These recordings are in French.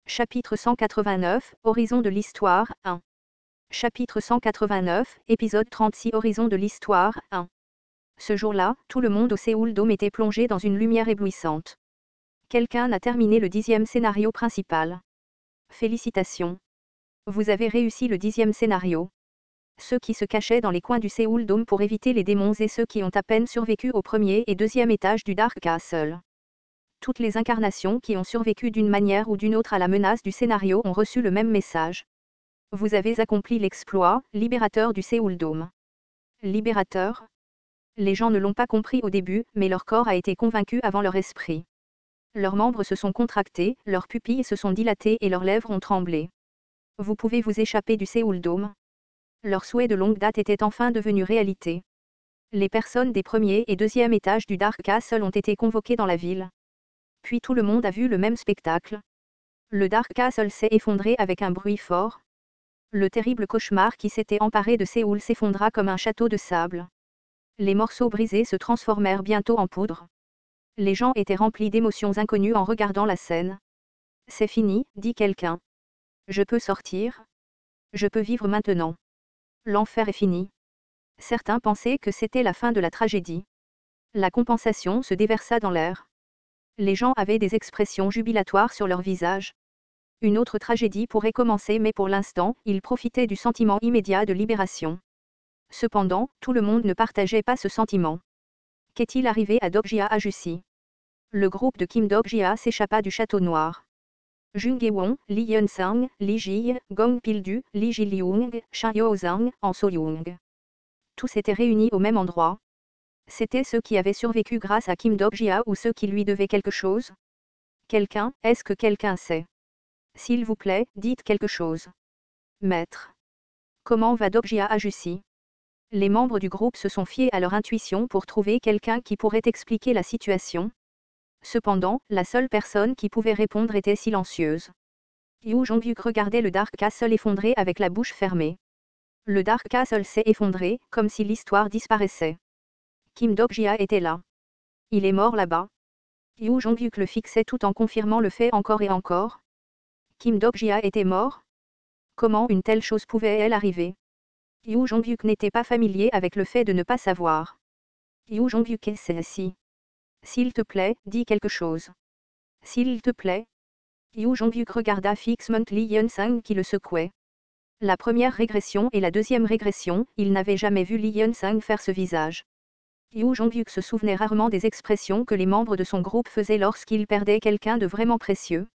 Chapitre 189, Horizon de l'Histoire, 1. Chapitre 189, épisode 36 Horizon de l'Histoire, 1. Ce jour-là, tout le monde au Séoul Dome était plongé dans une lumière éblouissante. Quelqu'un a terminé le 10e scénario principal. Félicitations. Vous avez réussi le 10e scénario. Ceux qui se cachaient dans les coins du Séoul Dome pour éviter les démons et ceux qui ont à peine survécu au premier et deuxième étage du Dark Castle. Toutes les incarnations qui ont survécu d'une manière ou d'une autre à la menace du scénario ont reçu le même message. Vous avez accompli l'exploit, libérateur du Séoul Dome. Libérateur ? Les gens ne l'ont pas compris au début, mais leur corps a été convaincu avant leur esprit. Leurs membres se sont contractés, leurs pupilles se sont dilatées et leurs lèvres ont tremblé. Vous pouvez vous échapper du Séoul Dome. Leur souhait de longue date était enfin devenu réalité. Les personnes des premiers et deuxième étages du Dark Castle ont été convoquées dans la ville. Puis tout le monde a vu le même spectacle. Le Dark Castle s'est effondré avec un bruit fort. Le terrible cauchemar qui s'était emparé de Séoul s'effondra comme un château de sable. Les morceaux brisés se transformèrent bientôt en poudre. Les gens étaient remplis d'émotions inconnues en regardant la scène. C'est fini, dit quelqu'un. Je peux sortir. Je peux vivre maintenant. L'enfer est fini. Certains pensaient que c'était la fin de la tragédie. La compensation se déversa dans l'air. Les gens avaient des expressions jubilatoires sur leur visage. Une autre tragédie pourrait commencer mais pour l'instant, ils profitaient du sentiment immédiat de libération. Cependant, tout le monde ne partageait pas ce sentiment. Qu'est-il arrivé à Dokjia Ajusi? Le groupe de Kim Dokjia s'échappa du château noir. Jung Ye-won, Lee Yeon-sang, Lee Ji, Gong Pil-du, Lee Ji-lyung, Shin Yo-sang, An So-young. Tous étaient réunis au même endroit. C'étaient ceux qui avaient survécu grâce à Kim Dokjia ou ceux qui lui devaient quelque chose? Quelqu'un, est-ce que quelqu'un sait? S'il vous plaît, dites quelque chose. Maître. Comment va Dokjia Ajusi? Les membres du groupe se sont fiés à leur intuition pour trouver quelqu'un qui pourrait expliquer la situation. Cependant, la seule personne qui pouvait répondre était silencieuse. Yoo Jong-hyuk regardait le Dark Castle effondré avec la bouche fermée. Le Dark Castle s'est effondré, comme si l'histoire disparaissait. Kim Dokjia était là. Il est mort là-bas. Yoo Jong-hyuk le fixait tout en confirmant le fait encore et encore. Kim Dokjia était mort? Comment une telle chose pouvait-elle arriver? Yoo Jong-hyuk n'était pas familier avec le fait de ne pas savoir. Yoo Jong-hyuk est assis. S'il te plaît, dis quelque chose. S'il te plaît. Yoo Jong-hyuk regarda fixement Lee Yeon-sang qui le secouait. La première régression et la deuxième régression, il n'avait jamais vu Lee Yeon-sang faire ce visage. Yoo Jong-hyuk se souvenait rarement des expressions que les membres de son groupe faisaient lorsqu'ils perdaient quelqu'un de vraiment précieux.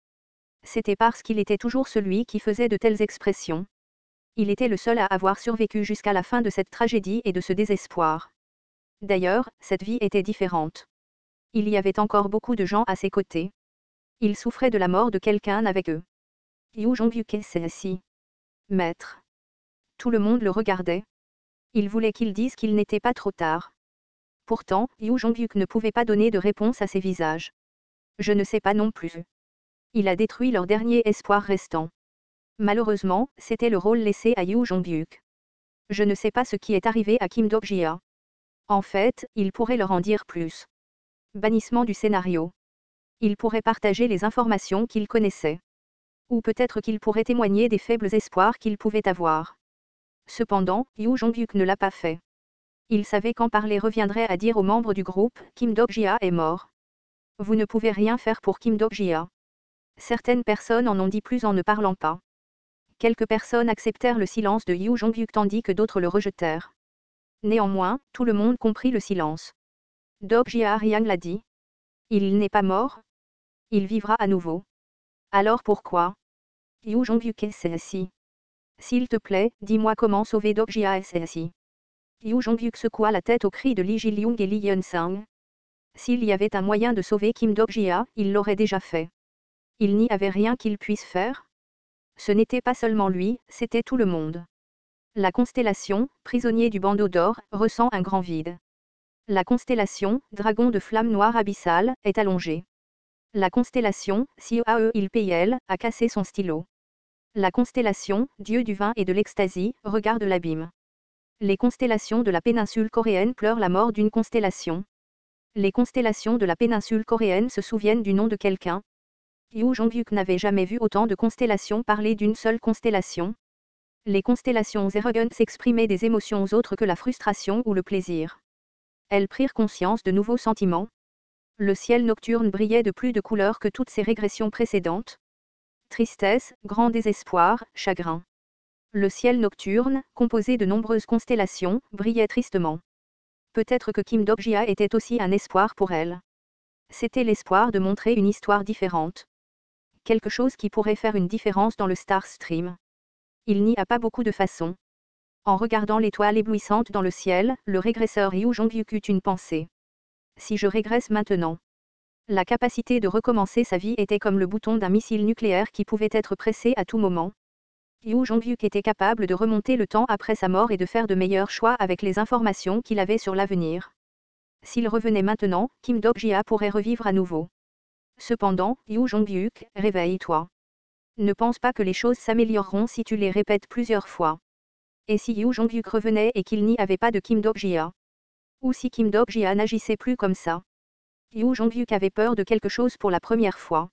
C'était parce qu'il était toujours celui qui faisait de telles expressions. Il était le seul à avoir survécu jusqu'à la fin de cette tragédie et de ce désespoir. D'ailleurs, cette vie était différente. Il y avait encore beaucoup de gens à ses côtés. Il souffrait de la mort de quelqu'un avec eux. Yoo Jong-hyuk s'est assis. Maître. Tout le monde le regardait. Il voulait qu'il dise qu'il n'était pas trop tard. Pourtant, Yoo Jong-hyuk ne pouvait pas donner de réponse à ces visages. Je ne sais pas non plus. Il a détruit leur dernier espoir restant. Malheureusement, c'était le rôle laissé à Yoo Jong-hyuk. Je ne sais pas ce qui est arrivé à Kim Dokjia. En fait, il pourrait leur en dire plus. Bannissement du scénario. Il pourrait partager les informations qu'il connaissait. Ou peut-être qu'il pourrait témoigner des faibles espoirs qu'il pouvait avoir. Cependant, Yoo Jong-hyuk ne l'a pas fait. Il savait qu'en parler reviendrait à dire aux membres du groupe, Kim Dokjia est mort. Vous ne pouvez rien faire pour Kim Dokjia. Certaines personnes en ont dit plus en ne parlant pas. Quelques personnes acceptèrent le silence de Yoo Jong-hyuk tandis que d'autres le rejetèrent. Néanmoins, tout le monde comprit le silence. Dokjia Ryang l'a dit. Il n'est pas mort? Il vivra à nouveau. Alors pourquoi? Yoo Jong-hyuk s'est assis. S'il te plaît, dis-moi comment sauver Dokjia s'est assis. Yoo Jong-hyuk secoua la tête au cri de Lee Ji-lyung et Lee Yeon-sang. S'il y avait un moyen de sauver Kim Dokjia, il l'aurait déjà fait. Il n'y avait rien qu'il puisse faire? Ce n'était pas seulement lui, c'était tout le monde. La constellation, prisonnier du bandeau d'or, ressent un grand vide. La constellation, dragon de flamme noire abyssale, est allongée. La constellation, Sioae-il-Pil, a cassé son stylo. La constellation, dieu du vin et de l'extasie, regarde l'abîme. Les constellations de la péninsule coréenne pleurent la mort d'une constellation. Les constellations de la péninsule coréenne se souviennent du nom de quelqu'un. Yu Jongyuk n'avait jamais vu autant de constellations parler d'une seule constellation. Les constellations Zerogun s'exprimaient des émotions autres que la frustration ou le plaisir. Elles prirent conscience de nouveaux sentiments. Le ciel nocturne brillait de plus de couleurs que toutes ses régressions précédentes. Tristesse, grand désespoir, chagrin. Le ciel nocturne, composé de nombreuses constellations, brillait tristement. Peut-être que Kim Dok-jia était aussi un espoir pour elle. C'était l'espoir de montrer une histoire différente. Quelque chose qui pourrait faire une différence dans le Star Stream. Il n'y a pas beaucoup de façons. En regardant l'étoile éblouissante dans le ciel, le régresseur Yu Jongyuk eut une pensée. Si je régresse maintenant. La capacité de recommencer sa vie était comme le bouton d'un missile nucléaire qui pouvait être pressé à tout moment. Yu Jongyuk était capable de remonter le temps après sa mort et de faire de meilleurs choix avec les informations qu'il avait sur l'avenir. S'il revenait maintenant, Kim Dok-jia pourrait revivre à nouveau. Cependant, Yu Jongyuk, réveille-toi. Ne pense pas que les choses s'amélioreront si tu les répètes plusieurs fois. Et si Yu Jongyuk revenait et qu'il n'y avait pas de Kim Dok-jia? Ou si Kim Dok-jia n'agissait plus comme ça? Yu Jongyuk avait peur de quelque chose pour la première fois.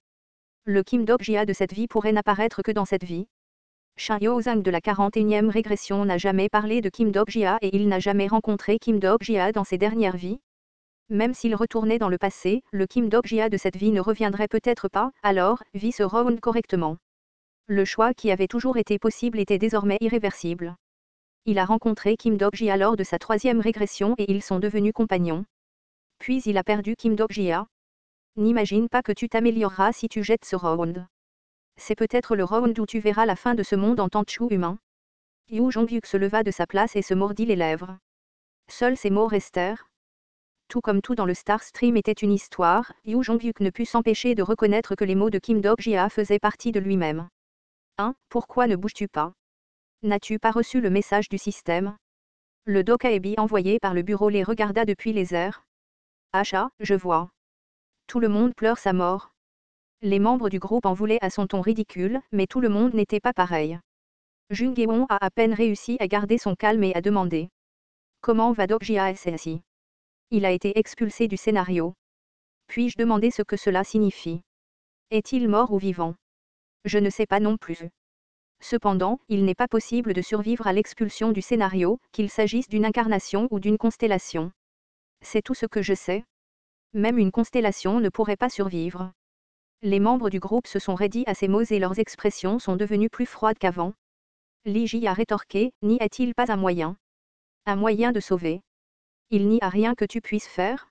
Le Kim Dok-jia de cette vie pourrait n'apparaître que dans cette vie. Shin Yo-zang de la 41e régression n'a jamais parlé de Kim Dok-jia et il n'a jamais rencontré Kim Dok-jia dans ses dernières vies. Même s'il retournait dans le passé, le Kim Dok-jia de cette vie ne reviendrait peut-être pas, alors, vit ce round correctement. Le choix qui avait toujours été possible était désormais irréversible. Il a rencontré Kim Dok-jia lors de sa 3e régression et ils sont devenus compagnons. Puis il a perdu Kim Dok-jia. N'imagine pas que tu t'amélioreras si tu jettes ce round. C'est peut-être le round où tu verras la fin de ce monde en tant que humain. Yu Jongyuk se leva de sa place et se mordit les lèvres. Seuls ces mots restèrent. Tout comme tout dans le Star Stream était une histoire, Yu Jongyuk ne put s'empêcher de reconnaître que les mots de Kim Dok-jia faisaient partie de lui-même. Pourquoi ne bouges-tu pas? N'as-tu pas reçu le message du système? Le Dokaebi envoyé par le bureau les regarda depuis les airs. Acha, je vois. Tout le monde pleure sa mort. Les membres du groupe en voulaient à son ton ridicule, mais tout le monde n'était pas pareil. Jung Geon a à peine réussi à garder son calme et à demander. Comment va Dok-jia SSI? Il a été expulsé du scénario. Puis-je demander ce que cela signifie? Est-il mort ou vivant? Je ne sais pas non plus. Cependant, il n'est pas possible de survivre à l'expulsion du scénario, qu'il s'agisse d'une incarnation ou d'une constellation. C'est tout ce que je sais. Même une constellation ne pourrait pas survivre. Les membres du groupe se sont raidis à ces mots et leurs expressions sont devenues plus froides qu'avant. Li Ji a rétorqué, n'y a-t-il pas un moyen? Un moyen de sauver? Il n'y a rien que tu puisses faire?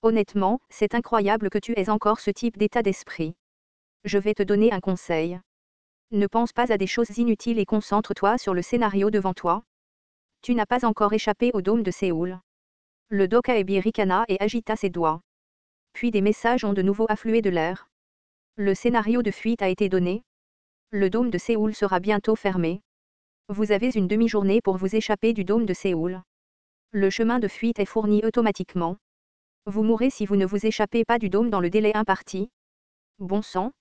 Honnêtement, c'est incroyable que tu aies encore ce type d'état d'esprit. Je vais te donner un conseil. Ne pense pas à des choses inutiles et concentre-toi sur le scénario devant toi. Tu n'as pas encore échappé au dôme de Séoul. Le Dokaebi ricana et agita ses doigts. Puis des messages ont de nouveau afflué de l'air. Le scénario de fuite a été donné. Le dôme de Séoul sera bientôt fermé. Vous avez une demi-journée pour vous échapper du dôme de Séoul. Le chemin de fuite est fourni automatiquement. Vous mourrez si vous ne vous échappez pas du dôme dans le délai imparti. Bon sang.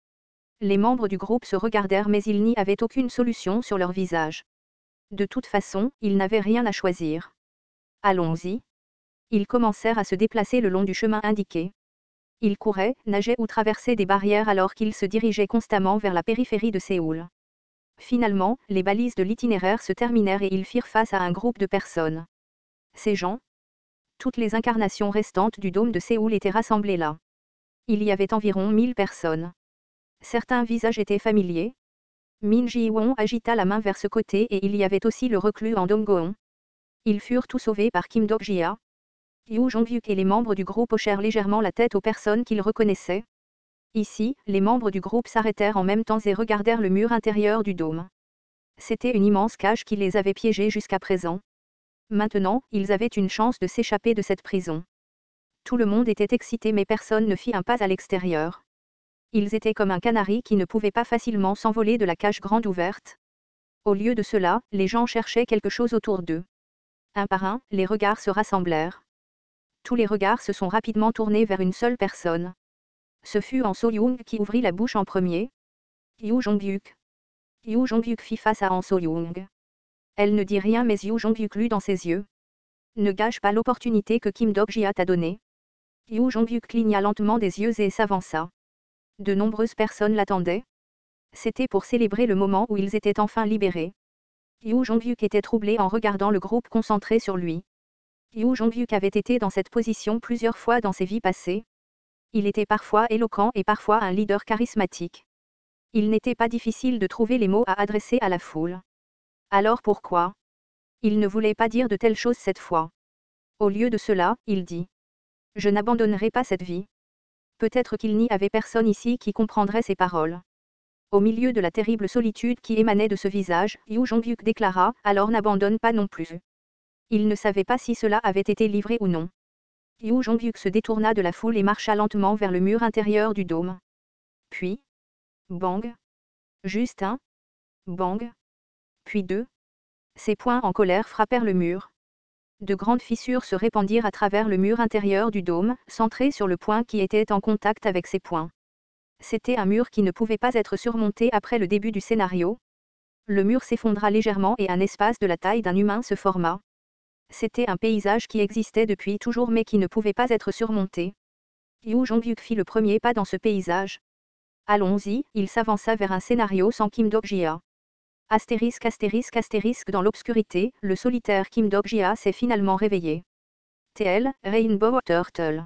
Les membres du groupe se regardèrent mais il n'y avait aucune solution sur leur visage. De toute façon, ils n'avaient rien à choisir. Allons-y. Ils commencèrent à se déplacer le long du chemin indiqué. Ils couraient, nageaient ou traversaient des barrières alors qu'ils se dirigeaient constamment vers la périphérie de Séoul. Finalement, les balises de l'itinéraire se terminèrent et ils firent face à un groupe de personnes. Ces gens, toutes les incarnations restantes du dôme de Séoul étaient rassemblées là. Il y avait environ 1000 personnes. Certains visages étaient familiers. Min Ji-won agita la main vers ce côté et il y avait aussi le reclus en Donggoon. Ils furent tous sauvés par Kim Dok-jia. Yu Jongyuk et les membres du groupe hochèrent légèrement la tête aux personnes qu'ils reconnaissaient. Ici, les membres du groupe s'arrêtèrent en même temps et regardèrent le mur intérieur du dôme. C'était une immense cage qui les avait piégés jusqu'à présent. Maintenant, ils avaient une chance de s'échapper de cette prison. Tout le monde était excité mais personne ne fit un pas à l'extérieur. Ils étaient comme un canari qui ne pouvait pas facilement s'envoler de la cage grande ouverte. Au lieu de cela, les gens cherchaient quelque chose autour d'eux. Un par un, les regards se rassemblèrent. Tous les regards se sont rapidement tournés vers une seule personne. Ce fut Han So-young qui ouvrit la bouche en premier. Yu Jongyuk. Yu Jongyuk fit face à Han So-young. Elle ne dit rien mais Yu Jongyuk lut dans ses yeux. Ne gâche pas l'opportunité que Kim Dok-jia t'a donnée. Yu Jongyuk cligna lentement des yeux et s'avança. De nombreuses personnes l'attendaient. C'était pour célébrer le moment où ils étaient enfin libérés. Yu Jonghyuk était troublé en regardant le groupe concentré sur lui. Yu Jonghyuk avait été dans cette position plusieurs fois dans ses vies passées. Il était parfois éloquent et parfois un leader charismatique. Il n'était pas difficile de trouver les mots à adresser à la foule. Alors pourquoi? Il ne voulait pas dire de telles choses cette fois. Au lieu de cela, il dit: Je n'abandonnerai pas cette vie. Peut-être qu'il n'y avait personne ici qui comprendrait ces paroles. Au milieu de la terrible solitude qui émanait de ce visage, Yu Jonghyuk déclara: Alors n'abandonne pas non plus. Il ne savait pas si cela avait été livré ou non. Yu Jonghyuk se détourna de la foule et marcha lentement vers le mur intérieur du dôme. Puis, bang. Juste un. Bang. Puis deux. Ses poings en colère frappèrent le mur. De grandes fissures se répandirent à travers le mur intérieur du dôme, centré sur le point qui était en contact avec ses poings. C'était un mur qui ne pouvait pas être surmonté après le début du scénario. Le mur s'effondra légèrement et un espace de la taille d'un humain se forma. C'était un paysage qui existait depuis toujours mais qui ne pouvait pas être surmonté. Yu Jonghyuk fit le premier pas dans ce paysage. Allons-y, il s'avança vers un scénario sans Kim Dok-jia. Astérisque astérisque astérisque dans l'obscurité, le solitaire Kim Dok-jia s'est finalement réveillé. TL, Rainbow Turtle.